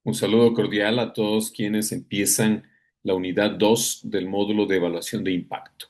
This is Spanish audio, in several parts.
Un saludo cordial a todos quienes empiezan la unidad 2 del módulo de evaluación de impacto.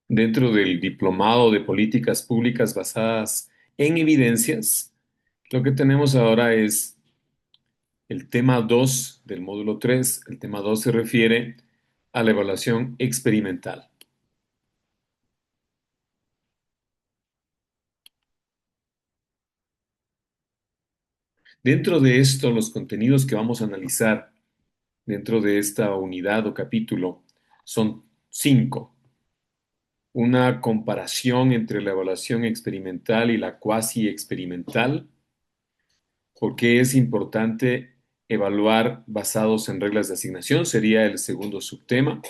Dentro del diplomado de políticas públicas basadas en evidencias, lo que tenemos ahora es el tema 2 del módulo 3. El tema 2 se refiere a la evaluación experimental. Dentro de esto, los contenidos que vamos a analizar dentro de esta unidad o capítulo son 5. Una comparación entre la evaluación experimental y la cuasi experimental, por qué es importante evaluar basados en reglas de asignación, sería el segundo subtema.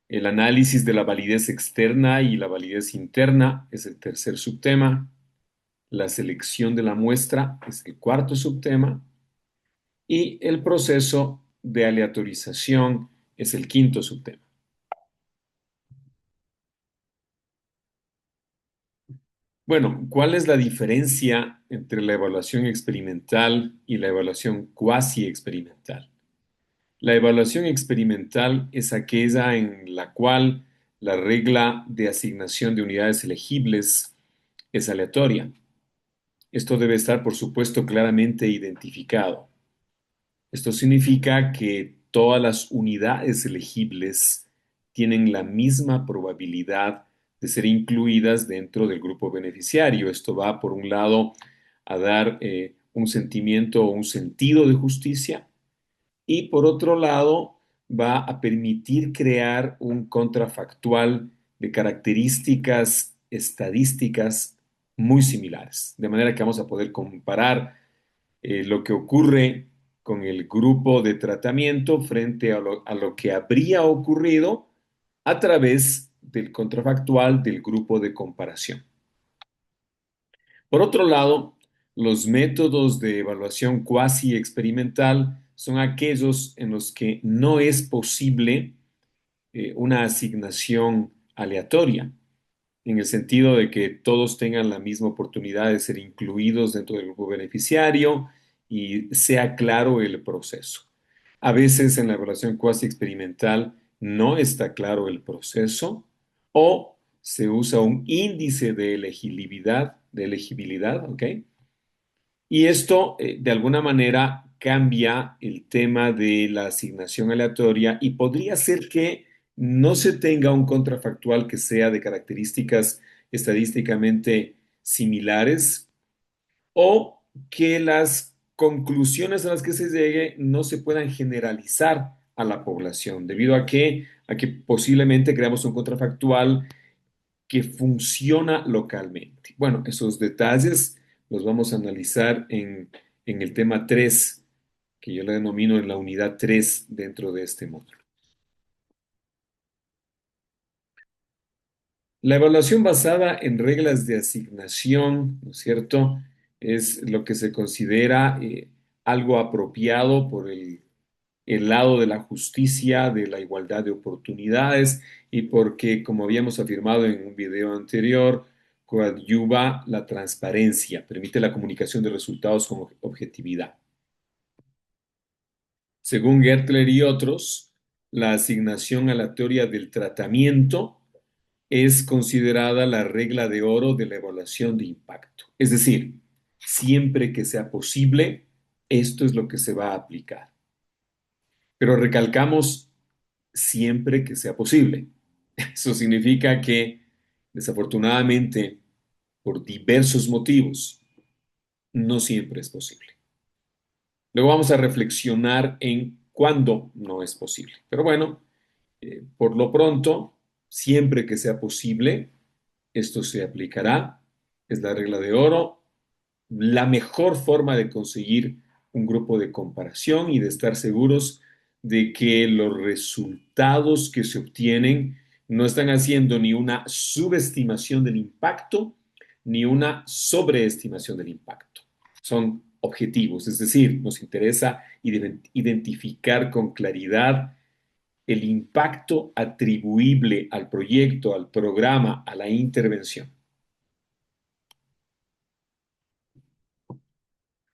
El análisis de la validez externa y la validez interna es el tercer subtema. La selección de la muestra es el cuarto subtema. Y el proceso de aleatorización es el quinto subtema. Bueno, ¿cuál es la diferencia entre la evaluación experimental y la evaluación cuasi experimental? La evaluación experimental es aquella en la cual la regla de asignación de unidades elegibles es aleatoria. Esto debe estar, por supuesto, claramente identificado. Esto significa que todas las unidades elegibles tienen la misma probabilidad de ser incluidas dentro del grupo beneficiario. Esto va, por un lado, a dar un sentimiento o un sentido de justicia y, por otro lado, va a permitir crear un contrafactual de características estadísticas muy similares, de manera que vamos a poder comparar lo que ocurre con el grupo de tratamiento frente a lo que habría ocurrido a través del contrafactual del grupo de comparación. Por otro lado, los métodos de evaluación cuasi experimental son aquellos en los que no es posible una asignación aleatoria, en el sentido de que todos tengan la misma oportunidad de ser incluidos dentro del grupo beneficiario y sea claro el proceso. A veces en la evaluación cuasi experimental no está claro el proceso o se usa un índice de elegibilidad, ¿ok? Y esto de alguna manera cambia el tema de la asignación aleatoria y podría ser que no se tenga un contrafactual que sea de características estadísticamente similares o que las conclusiones a las que se llegue no se puedan generalizar a la población, debido a que posiblemente creamos un contrafactual que funciona localmente. Bueno, esos detalles los vamos a analizar en el tema 3, que yo le denomino en la unidad 3 dentro de este módulo. La evaluación basada en reglas de asignación, ¿no es cierto? Es lo que se considera algo apropiado por el lado de la justicia, de la igualdad de oportunidades y porque, como habíamos afirmado en un video anterior, coadyuva la transparencia, permite la comunicación de resultados con objetividad. Según Gertler y otros, la asignación aleatoria del tratamiento es considerada la regla de oro de la evaluación de impacto. Es decir, siempre que sea posible, esto es lo que se va a aplicar. Pero recalcamos siempre que sea posible. Eso significa que, desafortunadamente, por diversos motivos, no siempre es posible. Luego vamos a reflexionar en cuándo no es posible. Pero bueno, por lo pronto, siempre que sea posible, esto se aplicará. Es la regla de oro, la mejor forma de conseguir un grupo de comparación y de estar seguros de que los resultados que se obtienen no están haciendo ni una subestimación del impacto ni una sobreestimación del impacto. Son objetivos, es decir, nos interesa identificar con claridad el impacto atribuible al proyecto, al programa, a la intervención.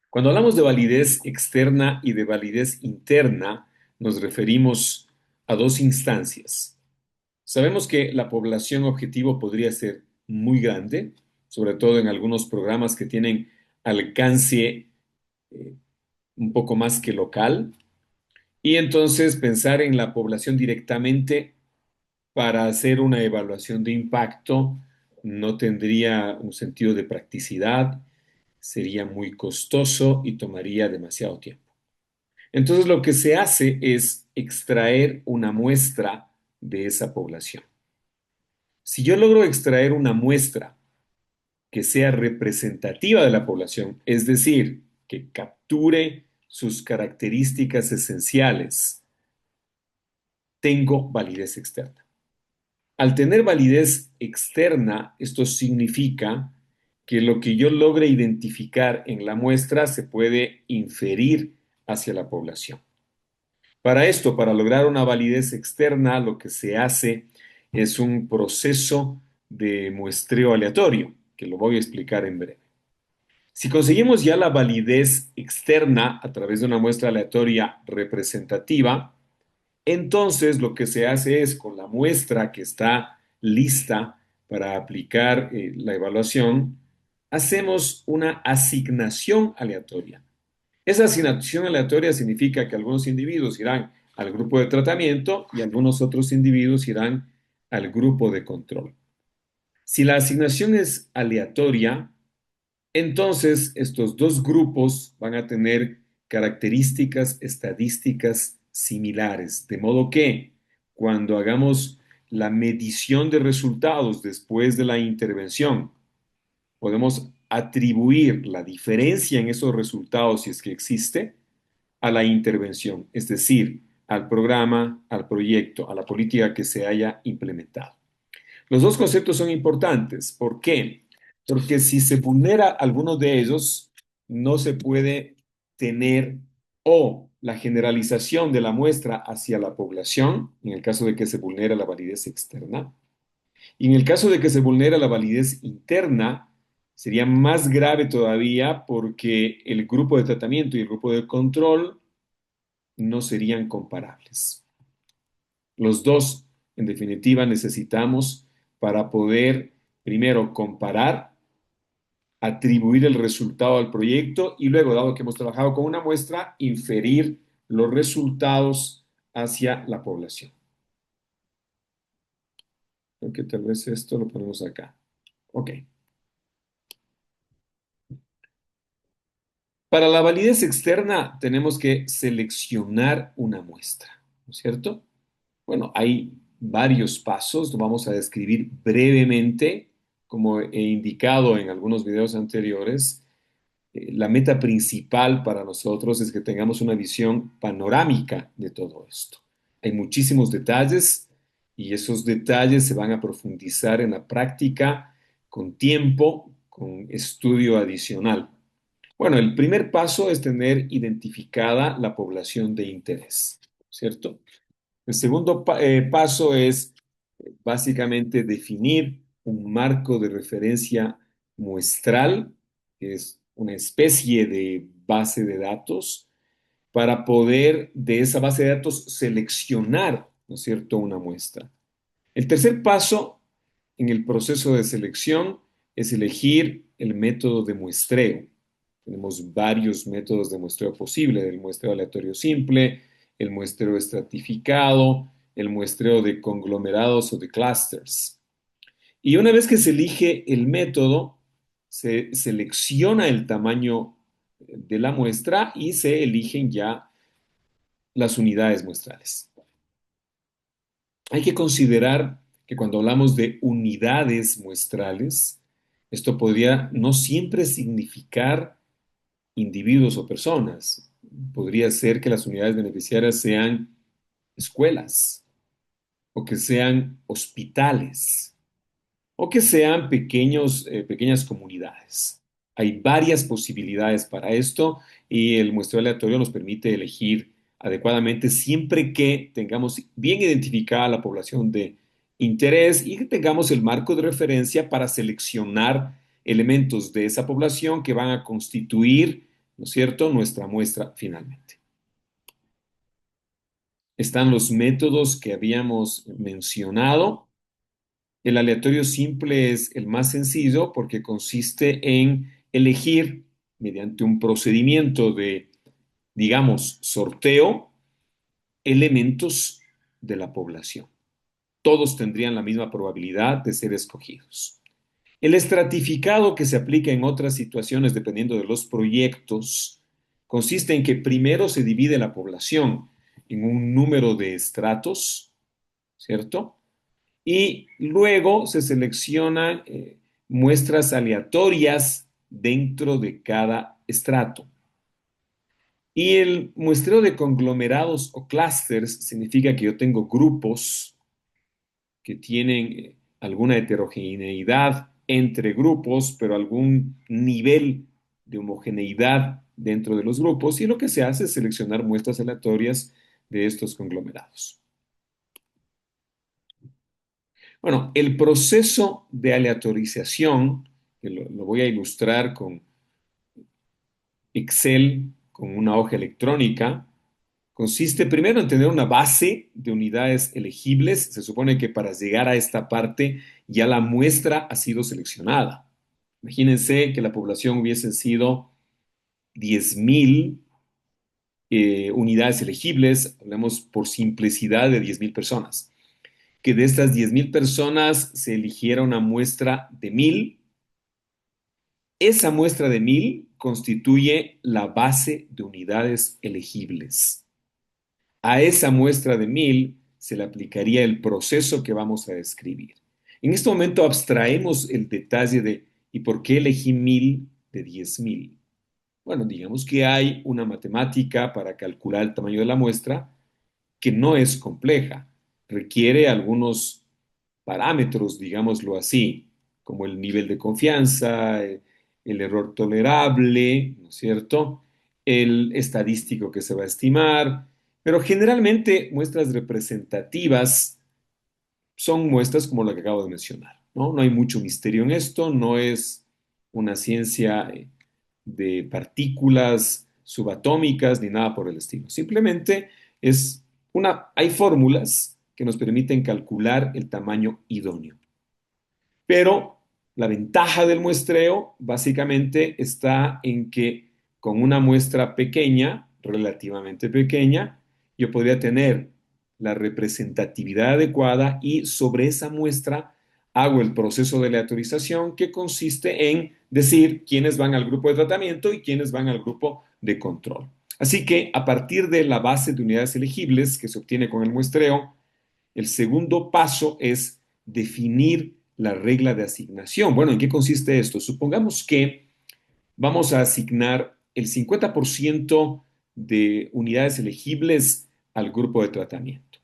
Cuando hablamos de validez externa y de validez interna, nos referimos a dos instancias. Sabemos que la población objetivo podría ser muy grande, sobre todo en algunos programas que tienen alcance eh, un poco más que local, y entonces pensar en la población directamente para hacer una evaluación de impacto no tendría un sentido de practicidad, sería muy costoso y tomaría demasiado tiempo. Entonces lo que se hace es extraer una muestra de esa población. Si yo logro extraer una muestra que sea representativa de la población, es decir, que capture sus características esenciales, tengo validez externa. Al tener validez externa, esto significa que lo que yo logre identificar en la muestra se puede inferir hacia la población. Para esto, para lograr una validez externa, lo que se hace es un proceso de muestreo aleatorio, que lo voy a explicar en breve. Si conseguimos ya la validez externa a través de una muestra aleatoria representativa, entonces lo que se hace es con la muestra que está lista para aplicar la evaluación, hacemos una asignación aleatoria. Esa asignación aleatoria significa que algunos individuos irán al grupo de tratamiento y algunos otros individuos irán al grupo de control. Si la asignación es aleatoria, entonces estos dos grupos van a tener características estadísticas similares, de modo que cuando hagamos la medición de resultados después de la intervención, podemos atribuir la diferencia en esos resultados, si es que existe, a la intervención, es decir, al programa, al proyecto, a la política que se haya implementado. Los dos conceptos son importantes. ¿Por qué? Porque si se vulnera alguno de ellos, no se puede tener o la generalización de la muestra hacia la población, en el caso de que se vulnera la validez externa, y en el caso de que se vulnera la validez interna, sería más grave todavía porque el grupo de tratamiento y el grupo de control no serían comparables. Los dos, en definitiva, necesitamos para poder, primero, comparar, atribuir el resultado al proyecto y luego, dado que hemos trabajado con una muestra, inferir los resultados hacia la población. Creo que tal vez esto lo ponemos acá. Ok. Para la validez externa tenemos que seleccionar una muestra, ¿no es cierto? Bueno, hay varios pasos, lo vamos a describir brevemente, como he indicado en algunos videos anteriores. La meta principal para nosotros es que tengamos una visión panorámica de todo esto. Hay muchísimos detalles y esos detalles se van a profundizar en la práctica con tiempo, con estudio adicional. Bueno, el primer paso es tener identificada la población de interés, ¿cierto? El segundo paso es básicamente definir un marco de referencia muestral, que es una especie de base de datos, para poder de esa base de datos seleccionar, ¿no es cierto?, una muestra. El tercer paso en el proceso de selección es elegir el método de muestreo. Tenemos varios métodos de muestreo posible, el muestreo aleatorio simple, el muestreo estratificado, el muestreo de conglomerados o de clusters. Y una vez que se elige el método, se selecciona el tamaño de la muestra y se eligen ya las unidades muestrales. Hay que considerar que cuando hablamos de unidades muestrales, esto podría no siempre significar individuos o personas. Podría ser que las unidades beneficiarias sean escuelas o que sean hospitales o que sean pequeñas comunidades. Hay varias posibilidades para esto y el muestreo aleatorio nos permite elegir adecuadamente siempre que tengamos bien identificada la población de interés y que tengamos el marco de referencia para seleccionar elementos de esa población que van a constituir ¿no es cierto?, nuestra muestra finalmente. Están los métodos que habíamos mencionado. El aleatorio simple es el más sencillo porque consiste en elegir mediante un procedimiento de, digamos, sorteo, elementos de la población. Todos tendrían la misma probabilidad de ser escogidos. El estratificado que se aplica en otras situaciones dependiendo de los proyectos consiste en que primero se divide la población en un número de estratos, ¿cierto? Y luego se seleccionan muestras aleatorias dentro de cada estrato. Y el muestreo de conglomerados o clústeres significa que yo tengo grupos que tienen alguna heterogeneidad entre grupos, pero algún nivel de homogeneidad dentro de los grupos, y lo que se hace es seleccionar muestras aleatorias de estos conglomerados. Bueno, el proceso de aleatorización, que lo voy a ilustrar con Excel, con una hoja electrónica, consiste primero en tener una base de unidades elegibles. Se supone que para llegar a esta parte ya la muestra ha sido seleccionada. Imagínense que la población hubiese sido 10.000 unidades elegibles, hablemos por simplicidad de 10.000 personas. Que de estas 10.000 personas se eligiera una muestra de 1.000. Esa muestra de 1.000 constituye la base de unidades elegibles. A esa muestra de 1.000 se le aplicaría el proceso que vamos a describir. En este momento abstraemos el detalle de ¿y por qué elegí 1.000 de 10.000? Bueno, digamos que hay una matemática para calcular el tamaño de la muestra que no es compleja. Requiere algunos parámetros, digámoslo así, como el nivel de confianza, el error tolerable, ¿no es cierto? El estadístico que se va a estimar, pero generalmente muestras representativas son muestras como la que acabo de mencionar, ¿no? No hay mucho misterio en esto, no es una ciencia de partículas subatómicas ni nada por el estilo. Simplemente hay fórmulas que nos permiten calcular el tamaño idóneo. Pero la ventaja del muestreo básicamente está en que con una muestra pequeña, relativamente pequeña, yo podría tener la representatividad adecuada y sobre esa muestra hago el proceso de aleatorización que consiste en decir quiénes van al grupo de tratamiento y quiénes van al grupo de control. Así que a partir de la base de unidades elegibles que se obtiene con el muestreo, el segundo paso es definir la regla de asignación. Bueno, ¿en qué consiste esto? Supongamos que vamos a asignar el 50% de unidades elegibles al grupo de tratamiento.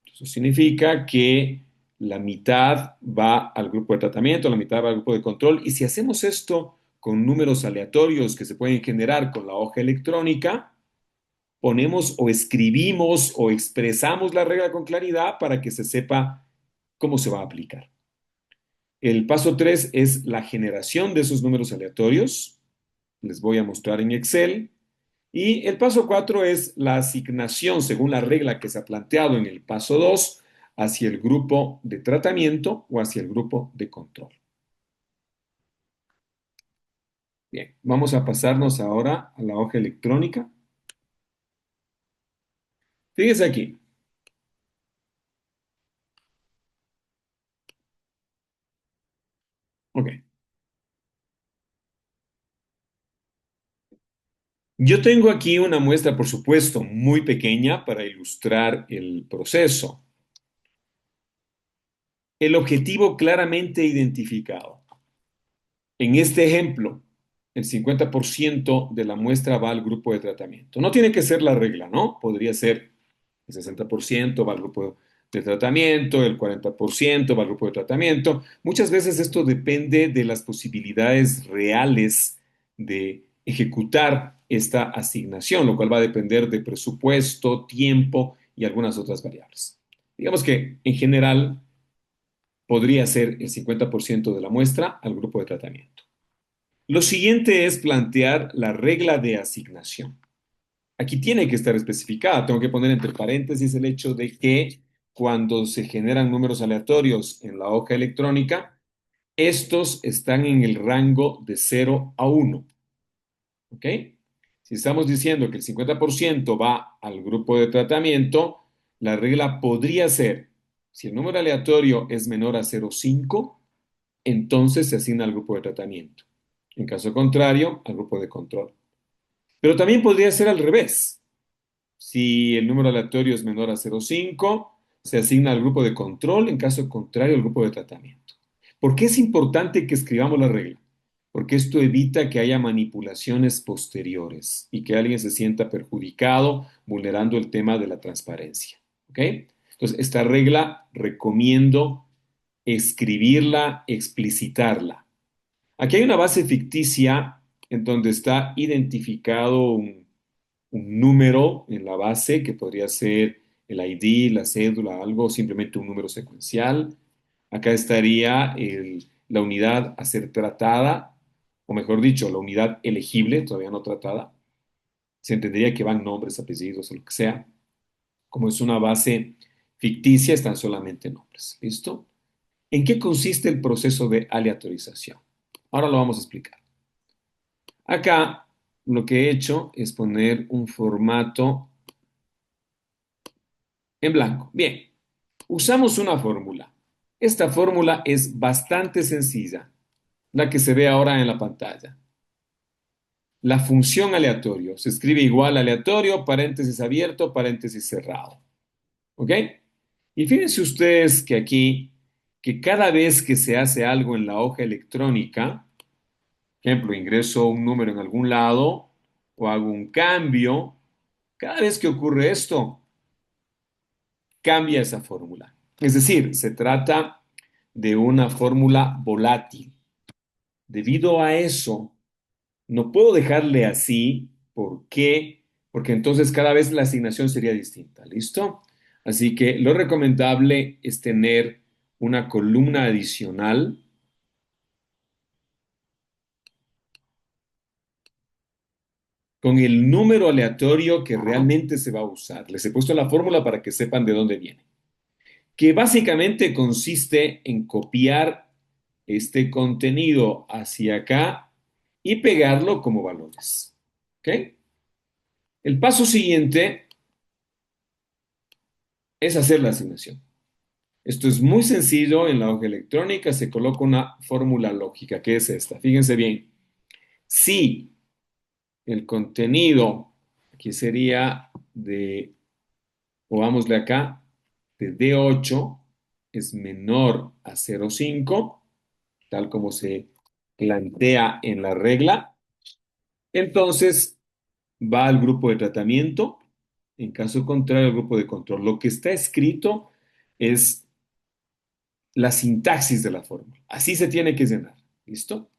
Eso significa que la mitad va al grupo de tratamiento, la mitad va al grupo de control. Y si hacemos esto con números aleatorios que se pueden generar con la hoja electrónica, ponemos o escribimos o expresamos la regla con claridad para que se sepa cómo se va a aplicar. El paso 3 es la generación de esos números aleatorios. Les voy a mostrar en Excel. Y el paso 4 es la asignación según la regla que se ha planteado en el paso 2 hacia el grupo de tratamiento o hacia el grupo de control. Bien, vamos a pasarnos ahora a la hoja electrónica. Fíjense aquí. Ok. Yo tengo aquí una muestra, por supuesto, muy pequeña para ilustrar el proceso. El objetivo claramente identificado. En este ejemplo, el 50% de la muestra va al grupo de tratamiento. No tiene que ser la regla, ¿no? Podría ser el 60% va al grupo de tratamiento, el 40% va al grupo de tratamiento. Muchas veces esto depende de las posibilidades reales de ejecutar esta asignación, lo cual va a depender de presupuesto, tiempo y algunas otras variables. Digamos que en general podría ser el 50% de la muestra al grupo de tratamiento. Lo siguiente es plantear la regla de asignación. Aquí tiene que estar especificada. Tengo que poner entre paréntesis el hecho de que cuando se generan números aleatorios en la hoja electrónica, estos están en el rango de 0 a 1. ¿Ok? Si estamos diciendo que el 50% va al grupo de tratamiento, la regla podría ser, si el número aleatorio es menor a 0,5, entonces se asigna al grupo de tratamiento. En caso contrario, al grupo de control. Pero también podría ser al revés. Si el número aleatorio es menor a 0,5, se asigna al grupo de control, en caso contrario, al grupo de tratamiento. ¿Por qué es importante que escribamos la regla? Porque esto evita que haya manipulaciones posteriores y que alguien se sienta perjudicado vulnerando el tema de la transparencia. ¿Ok? Entonces, esta regla recomiendo escribirla, explicitarla. Aquí hay una base ficticia en donde está identificado un número en la base que podría ser el ID, la cédula, algo, simplemente un número secuencial. Acá estaría la unidad a ser tratada, o mejor dicho, la unidad elegible, todavía no tratada. Se entendería que van nombres, apellidos o lo que sea. Como es una base ficticia, están solamente nombres. ¿Listo? ¿En qué consiste el proceso de aleatorización? Ahora lo vamos a explicar. Acá lo que he hecho es poner un formato en blanco. Bien, usamos una fórmula. Esta fórmula es bastante sencilla, la que se ve ahora en la pantalla. La función aleatorio se escribe igual aleatorio, paréntesis abierto, paréntesis cerrado. ¿Ok? Y fíjense ustedes que aquí, que cada vez que se hace algo en la hoja electrónica, ejemplo, ingreso un número en algún lado o hago un cambio, cada vez que ocurre esto, cambia esa fórmula. Es decir, se trata de una fórmula volátil. Debido a eso, no puedo dejarle así. ¿Por qué? Porque entonces cada vez la asignación sería distinta. ¿Listo? Así que lo recomendable es tener una columna adicional con el número aleatorio que realmente se va a usar. Les he puesto la fórmula para que sepan de dónde viene, que básicamente consiste en copiar este contenido hacia acá y pegarlo como valores. ¿Ok? El paso siguiente es hacer la asignación. Esto es muy sencillo. En la hoja electrónica se coloca una fórmula lógica, que es esta. Fíjense bien. Si el contenido, aquí sería o vámosle acá, de D8 es menor a 0,5, tal como se plantea en la regla, entonces va al grupo de tratamiento, en caso contrario al grupo de control. Lo que está escrito es la sintaxis de la fórmula. Así se tiene que llenar. ¿Listo?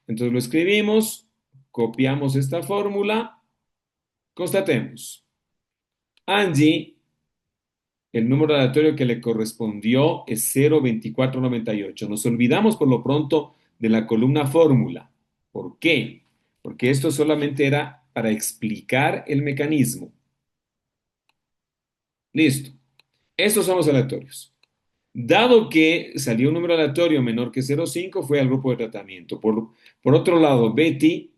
Entonces lo escribimos, copiamos esta fórmula, constatemos. Angie, el número aleatorio que le correspondió es 0,2498. Nos olvidamos por lo pronto de la columna fórmula. ¿Por qué? Porque esto solamente era para explicar el mecanismo. Listo. Estos son los aleatorios. Dado que salió un número aleatorio menor que 0,5, fue al grupo de tratamiento. Por otro lado, Betty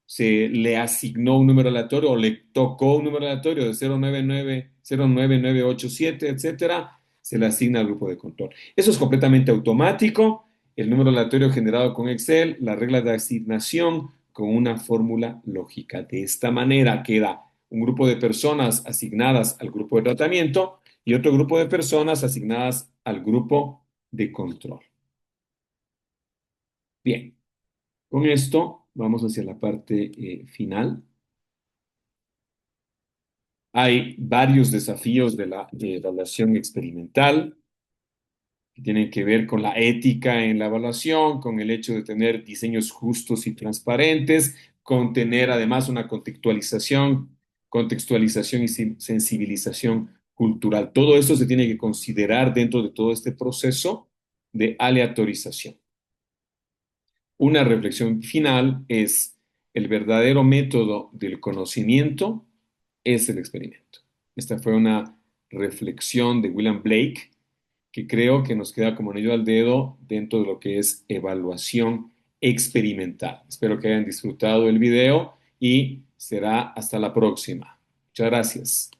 se le asignó un número aleatorio o le tocó un número aleatorio de 099, 09987, etcétera, se le asigna al grupo de control. Eso es completamente automático. El número aleatorio generado con Excel, la regla de asignación con una fórmula lógica. De esta manera queda un grupo de personas asignadas al grupo de tratamiento y otro grupo de personas asignadas al grupo de control. Bien, con esto vamos hacia la parte final. Hay varios desafíos de la evaluación experimental que tienen que ver con la ética en la evaluación, con el hecho de tener diseños justos y transparentes, con tener además una contextualización y sensibilización cultural. Todo esto se tiene que considerar dentro de todo este proceso de aleatorización. Una reflexión final es: el verdadero método del conocimiento es el experimento. Esta fue una reflexión de William Blake que creo que nos queda como anillo al dedo dentro de lo que es evaluación experimental. Espero que hayan disfrutado el video y será hasta la próxima. Muchas gracias.